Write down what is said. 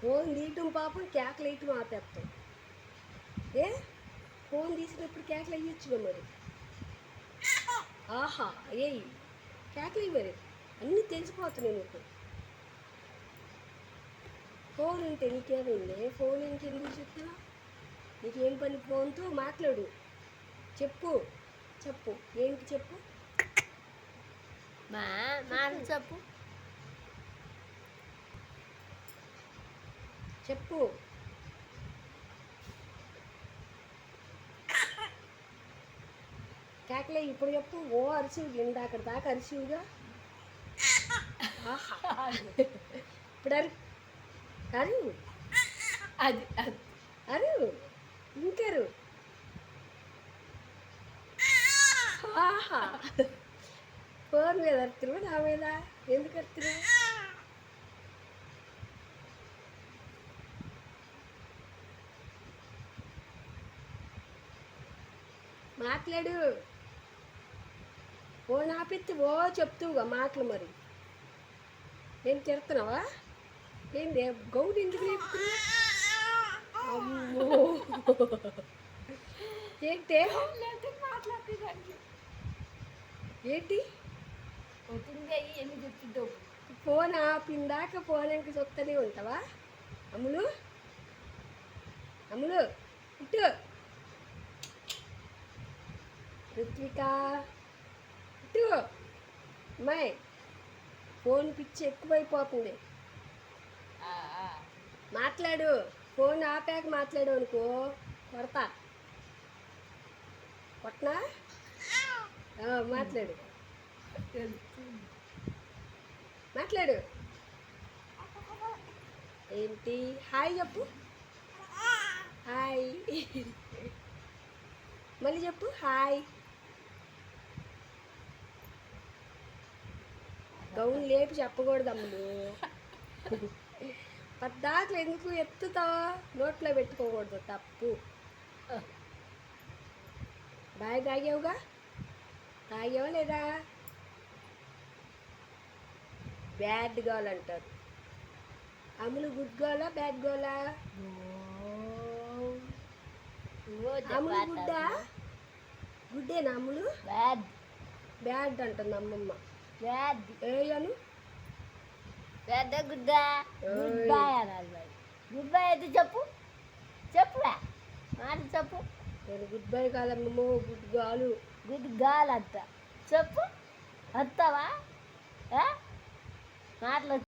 Phone తీయటం పాపం కేకలు వేయటం ఆపేస్తాం. ఏ ఫోన్ తీసినప్పుడు కేకలు వేయచ్చుగా మరి. ఆహా ఏయ్ కేకలు మరి అన్నీ తెలిసిపోతున్నాయి నీకు. ఫోన్ ఉంటే నీకేమైంది? ఫోన్ ఇంకెందుకు చెప్తున్నా? నీకేం పని? ఫోన్తో మాట్లాడు. చెప్పు చెప్పు ఏంటి చెప్పు. చెప్పు చెప్పు కేకలే ఇప్పుడు చెప్పు. ఓ అరిసివు ఇందాక దాకా అరిసివుగా. ఇప్పుడు అరు అది అరు ఇంకరు. ఆహా ఫోన్ మీద అరుతున్నావు, నా మీద ఎందుకు అరుతున్నావు? మాట్లాడు. ఫోన్ ఆపెత్తి ఓ చెప్తువుగా మాటలు. మరి ఏం తిడుతున్నావా? ఏంటి గౌడు ఎందుకు లేపుతున్నావు? అమ్మో ఏంటి ఏంటి ఎన్ని చెప్తుంటావు? ఫోన్ ఆపిందాక ఫోన్ ఇంక చూస్తూనే ఉంటావా? అమ్ములు అమ్ములు ఇటు. ఋత్విక ఇటు. అమ్మాయి ఫోన్ పిచ్చి ఎక్కువైపోతుంది. మాట్లాడు. ఫోన్ ఆపాక మాట్లాడు అనుకో కొడతా. కొట్టనా? మాట్లాడు మాట్లాడు. ఏంటి హాయ్ చెప్పు. హాయ్ మళ్ళీ చెప్పు హాయ్. గౌన్ లేపి చెప్పకూడదు అమ్ములు. పద్దాకలు ఎందుకు ఎత్తుతావా? నోట్లో పెట్టుకోకూడదు, తప్పు. బాయ్ తాగావుగా? తాగావా లేదా? బ్యాడ్ గర్ల్ అంటారు. అమ్ములు గుడ్ గర్లా బ్యాడ్ గర్లా? అమ్ములు గుడ్డా? గుడ్డేనా అమ్ములు? బ్యాడ్ బ్యాడ్ అంటుంది అమ్మమ్మ. బ్యాడ్ ఏయను పెద్ద గుడ్ బాయ్ అనాలి. బాయ్ గుడ్ బాయ్ అయితే చెప్పు. చెప్పురా మాట చెప్పు. నేను గుడ్ బై కాదమ్మమ్మో, గుడ్ గాలు. గుడ్ గాల్ అంట చెప్పు. వస్తావా మాటలు